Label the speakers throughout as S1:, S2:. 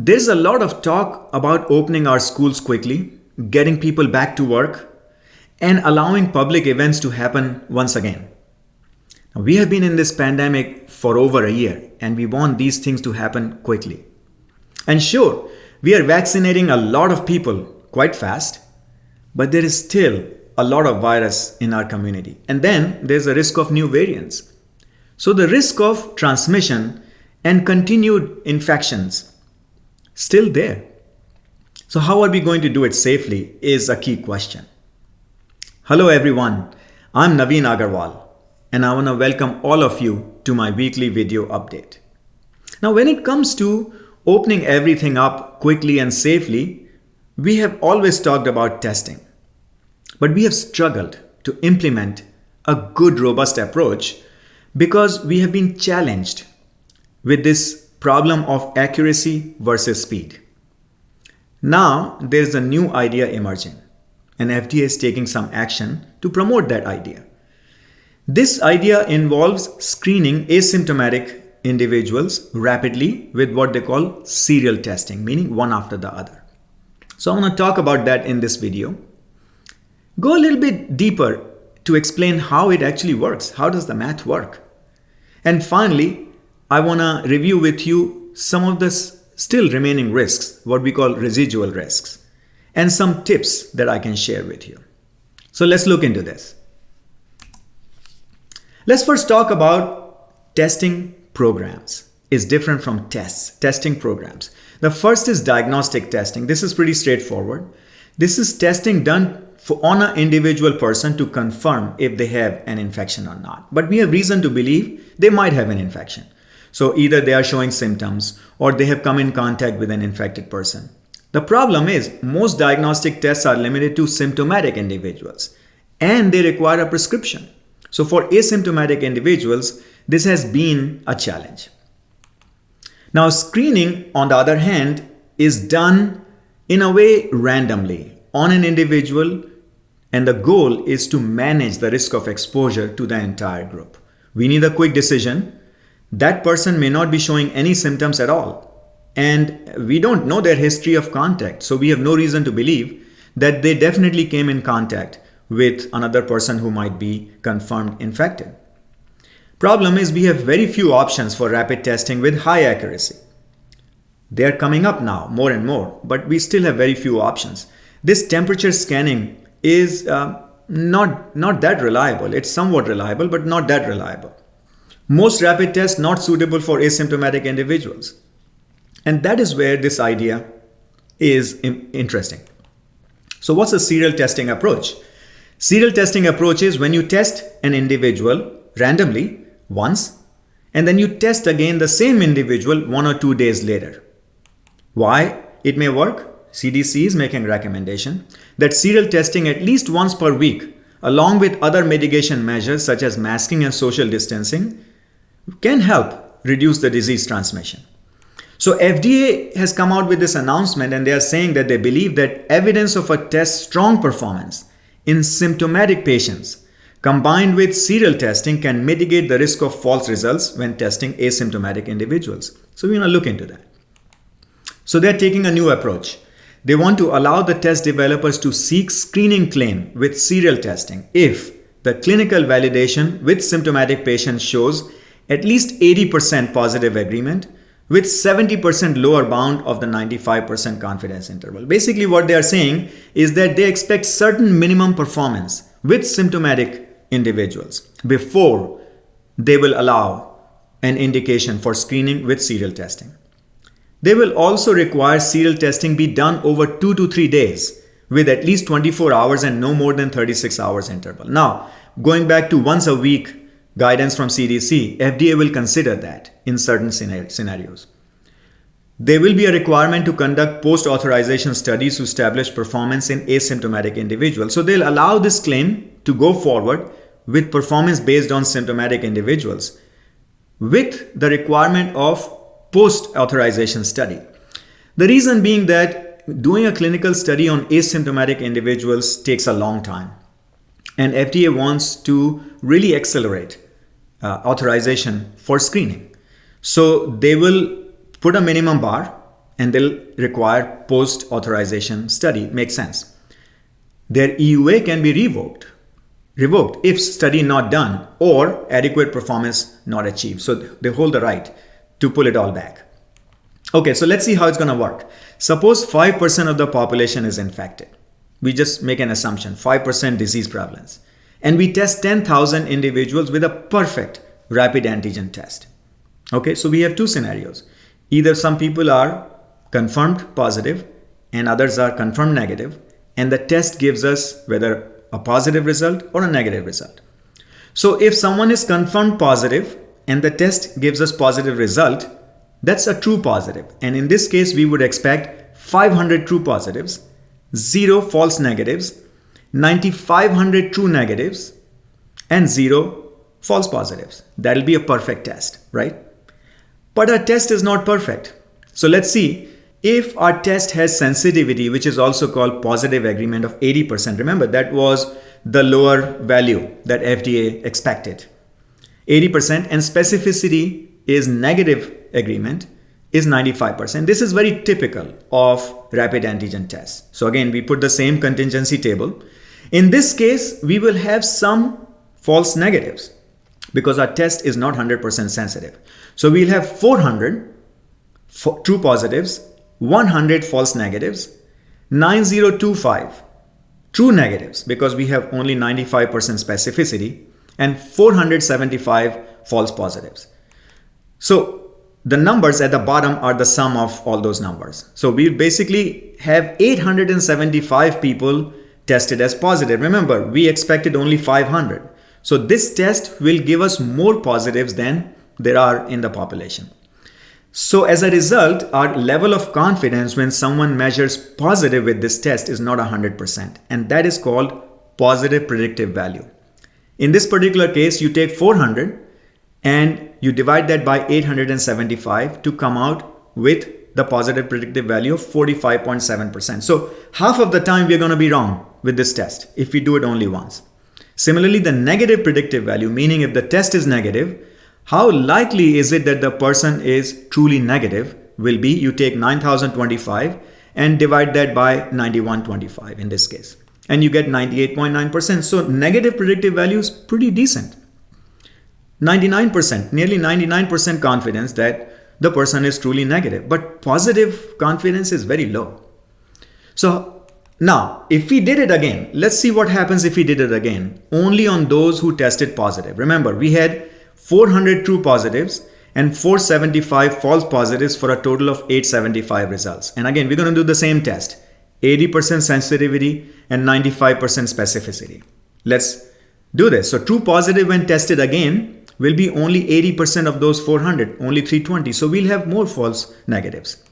S1: There's a lot of talk about opening our schools quickly, getting people back to work, and allowing public events to happen once again. Now, we have been in this pandemic for over a year, and we want these things to happen quickly. And sure, we are vaccinating a lot of people quite fast, but there is still a lot of virus in our community. And then there's a risk of new variants. So the risk of transmission and continued infections still there. So how are we going to do it safely is a key question. Hello everyone, I'm Naveen Agarwal, and I want to welcome all of you to my weekly video update. Now when it comes to opening everything up quickly and safely, we have always talked about testing. But we have struggled to implement a good, robust approach because we have been challenged with this problem of accuracy versus speed. Now there's a new idea emerging, and FDA is taking some action to promote that idea. This idea involves screening asymptomatic individuals rapidly with what they call serial testing, meaning one after the other. So I want to talk about that in this video. Go a little bit deeper to explain how it actually works. How does the math work? And finally, I want to review with you some of the still remaining risks, what we call residual risks, and some tips that I can share with you. So let's look into this. Let's first talk about testing programs. Is different from testing programs. The first is diagnostic testing. This is pretty straightforward. This is testing done on an individual person to confirm if they have an infection or not. But we have reason to believe they might have an infection. So either they are showing symptoms or they have come in contact with an infected person. The problem is most diagnostic tests are limited to symptomatic individuals and they require a prescription. So for asymptomatic individuals, this has been a challenge. Now screening, on the other hand, is done in a way randomly on an individual, and the goal is to manage the risk of exposure to the entire group. We need a quick decision. That person may not be showing any symptoms at all, and we don't know their history of contact, so we have no reason to believe that they definitely came in contact with another person who might be confirmed infected. Problem is we have very few options for rapid testing with high accuracy. They are coming up now more and more, but we still have very few options. This temperature scanning is not that reliable. It's somewhat reliable, but not that reliable. Most rapid tests not suitable for asymptomatic individuals. And that is where this idea is interesting. So what's a serial testing approach? Serial testing approach is when you test an individual randomly once, and then you test again the same individual 1 or 2 days later. Why it may work? CDC is making recommendation that serial testing at least once per week, along with other mitigation measures such as masking and social distancing, can help reduce the disease transmission. So FDA has come out with this announcement, and they are saying that they believe that evidence of a test's strong performance in symptomatic patients combined with serial testing can mitigate the risk of false results when testing asymptomatic individuals. So we're going to look into that. So they're taking a new approach. They want to allow the test developers to seek screening claim with serial testing if the clinical validation with symptomatic patients shows at least 80% positive agreement with 70% lower bound of the 95% confidence interval. Basically what they are saying is that they expect certain minimum performance with symptomatic individuals before they will allow an indication for screening with serial testing. They will also require serial testing be done over 2 to 3 days with at least 24 hours and no more than 36 hours interval. Now, going back to once a week guidance from CDC, FDA will consider that in certain scenarios. There will be a requirement to conduct post-authorization studies to establish performance in asymptomatic individuals. So they'll allow this claim to go forward with performance based on symptomatic individuals with the requirement of post-authorization study. The reason being that doing a clinical study on asymptomatic individuals takes a long time, and FDA wants to really accelerate authorization for screening. So they will put a minimum bar and they'll require post-authorization study. It makes sense. Their EUA can be revoked if study not done or adequate performance not achieved. So they hold the right to pull it all back. Okay, so let's see how it's going to work. Suppose 5% of the population is infected. We just make an assumption, 5% disease prevalence. And we test 10,000 individuals with a perfect rapid antigen test. Okay, so we have two scenarios. Either some people are confirmed positive and others are confirmed negative, and the test gives us whether a positive result or a negative result. So if someone is confirmed positive and the test gives us positive result, that's a true positive. And in this case, we would expect 500 true positives, 0 false negatives, 9,500 true negatives, and 0 false positives. That'll be a perfect test, right? But our test is not perfect. So let's see if our test has sensitivity, which is also called positive agreement of 80%. Remember, that was the lower value that FDA expected. 80%, and specificity is negative agreement is 95%. This is very typical of rapid antigen tests. So again, we put the same contingency table. In this case, we will have some false negatives because our test is not 100% sensitive. So we'll have 400 true positives, 100 false negatives, 9025 true negatives because we have only 95% specificity, and 475 false positives. So the numbers at the bottom are the sum of all those numbers. So we'll basically have 875 people tested as positive. Remember, we expected only 500. So this test will give us more positives than there are in the population. So as a result, our level of confidence when someone measures positive with this test is not 100%. And that is called positive predictive value. In this particular case, you take 400 and you divide that by 875 to come out with the positive predictive value of 45.7%. So half of the time we're going to be wrong with this test if we do it only once. Similarly, the negative predictive value, meaning if the test is negative, how likely is it that the person is truly negative, will be you take 9,025 and divide that by 9125 in this case. And you get 98.9%. So negative predictive value is pretty decent. 99%, nearly 99% confidence that the person is truly negative. But positive confidence is very low. So now, if we did it again, let's see what happens if we did it again, only on those who tested positive. Remember, we had 400 true positives and 475 false positives for a total of 875 results. And again, we're going to do the same test, 80% sensitivity and 95% specificity. Let's do this. So true positive when tested again will be only 80% of those 400, only 320. So we'll have more false negatives.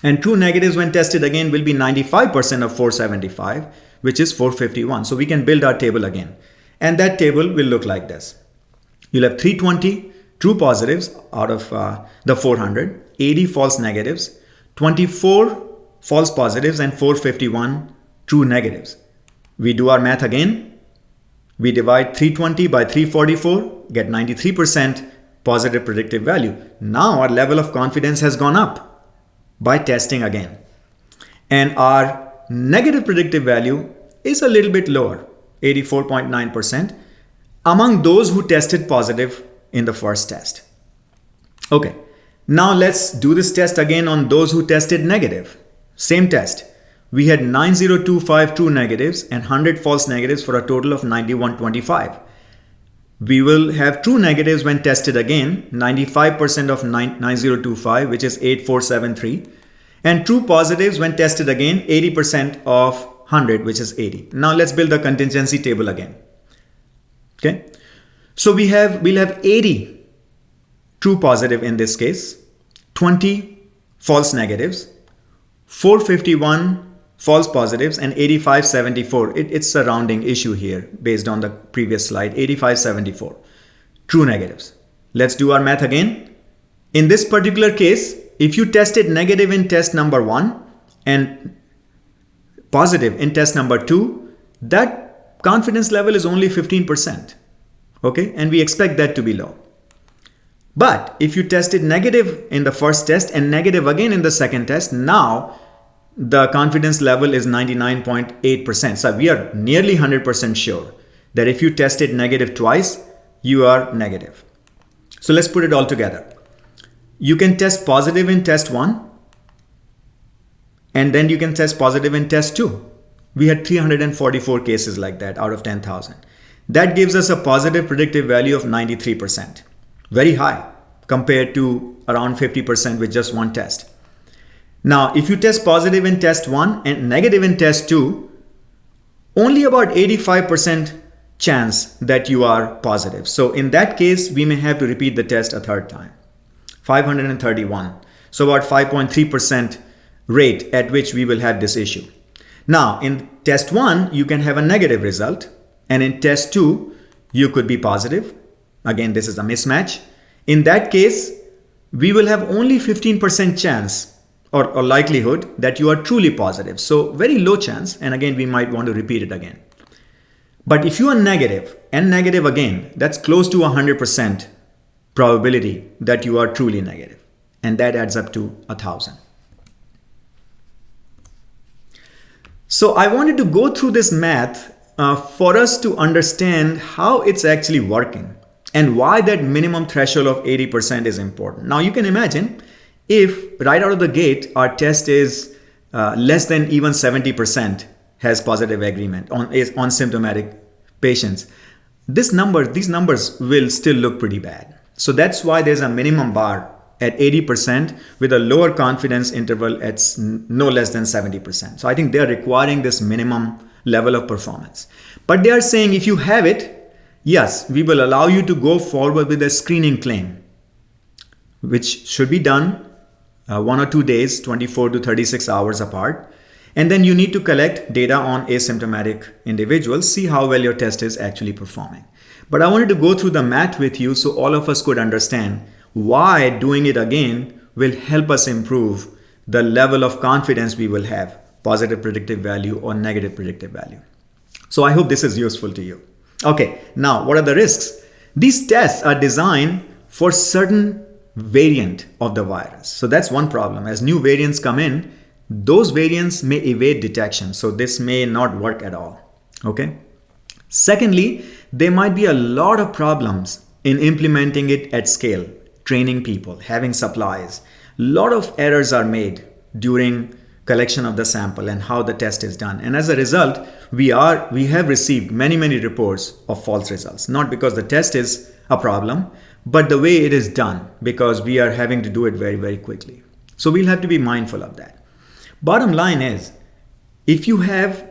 S1: And true negatives when tested again will be 95% of 475, which is 451. So we can build our table again. And that table will look like this. You'll have 320 true positives out of the 400, 80 false negatives, 24 false positives, and 451 true negatives. We do our math again. We divide 320 by 344, get 93% positive predictive value. Now our level of confidence has gone up by testing again. And our negative predictive value is a little bit lower, 84.9%, among those who tested positive in the first test. Okay, now let's do this test again on those who tested negative. Same test. We had 9025 true negatives and 100 false negatives for a total of 9125. We will have true negatives when tested again, 95% of 9025, which is 8473. And true positives when tested again, 80% of 100, which is 80. Now let's build the contingency table again. Okay, so we'll have 80 true positive in this case, 20 false negatives, 451 false positives, and 8574. It's a rounding issue here based on the previous slide, 8574 true negatives. Let's do our math again. In this particular case, if you tested negative in test number 1 and positive in test number 2, that confidence level is only 15%. Okay, and we expect that to be low. But if you tested negative in the first test and negative again in the second test, now the confidence level is 99.8%. So we are nearly 100% sure that if you tested negative twice, you are negative. So let's put it all together. You can test positive in test 1, and then you can test positive in test 2. We had 344 cases like that out of 10,000. That gives us a positive predictive value of 93%. Very high compared to around 50% with just one test. Now, if you test positive in test 1 and negative in test 2, only about 85% chance that you are positive. So in that case, we may have to repeat the test a third time. 531. So about 5.3% rate at which we will have this issue. Now, in test 1, you can have a negative result. And in test 2, you could be positive. Again, this is a mismatch. In that case, we will have only 15% chance or likelihood that you are truly positive. So very low chance. And again, we might want to repeat it again. But if you are negative and negative again, that's close to 100% probability that you are truly negative. And that adds up to 1,000. So I wanted to go through this math for us to understand how it's actually working and why that minimum threshold of 80% is important. Now you can imagine if right out of the gate our test is less than even 70% has positive agreement on symptomatic patients, these numbers will still look pretty bad. So that's why there's a minimum bar at 80% with a lower confidence interval at no less than 70%. So I think they're requiring this minimum level of performance. But they are saying if you have it, yes, we will allow you to go forward with a screening claim, which should be done 1 or 2 days, 24 to 36 hours apart. And then you need to collect data on asymptomatic individuals, see how well your test is actually performing. But I wanted to go through the math with you so all of us could understand why doing it again will help us improve the level of confidence we will have, positive predictive value or negative predictive value. So I hope this is useful to you. Okay, now what are the risks? These tests are designed for certain variant of the virus. So that's one problem. As new variants come in, those variants may evade detection. So this may not work at all. Okay. Secondly, there might be a lot of problems in implementing it at scale, training people, having supplies. A lot of errors are made during collection of the sample and how the test is done. And as a result, we have received many reports of false results, not because the test is a problem, but the way it is done, because we are having to do it very quickly. So we'll have to be mindful of that. Bottom line is, if you have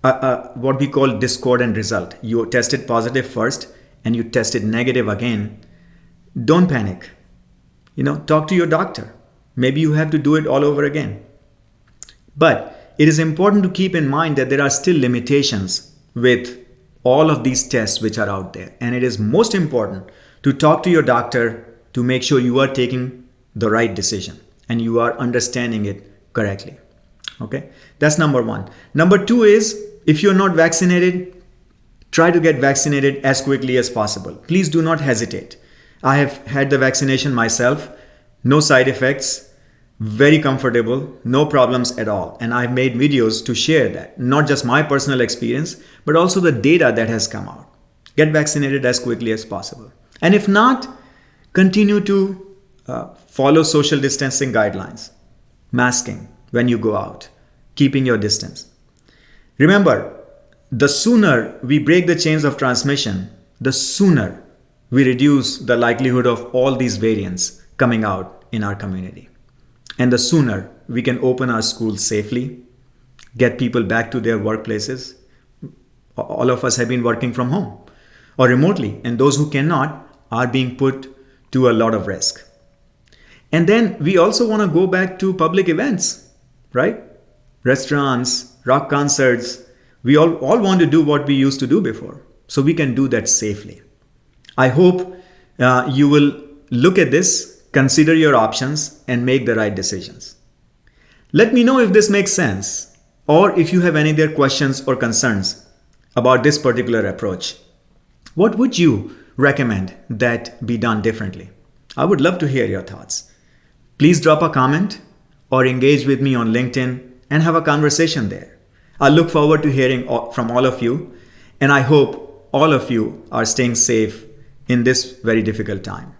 S1: what we call discordant result, you tested positive first and you tested negative again, don't panic. Talk to your doctor. Maybe you have to do it all over again. But it is important to keep in mind that there are still limitations with all of these tests which are out there. And it is most important to talk to your doctor to make sure you are taking the right decision and you are understanding it correctly. Okay, that's number one. Number two is, if you're not vaccinated, try to get vaccinated as quickly as possible. Please do not hesitate. I have had the vaccination myself, no side effects, very comfortable, no problems at all. And I've made videos to share that, not just my personal experience, but also the data that has come out. Get vaccinated as quickly as possible. And if not, continue to follow social distancing guidelines, masking when you go out, keeping your distance. Remember, the sooner we break the chains of transmission, the sooner we reduce the likelihood of all these variants coming out in our community. And the sooner we can open our schools safely, get people back to their workplaces. All of us have been working from home or remotely, and those who cannot are being put to a lot of risk. And then we also want to go back to public events, right? Restaurants, rock concerts. We all want to do what we used to do before. So we can do that safely. I hope you will look at this, consider your options, and make the right decisions. Let me know if this makes sense, or if you have any other questions or concerns about this particular approach. What would you recommend that be done differently? I would love to hear your thoughts. Please drop a comment or engage with me on LinkedIn and have a conversation there. I look forward to hearing from all of you, and I hope all of you are staying safe in this very difficult time.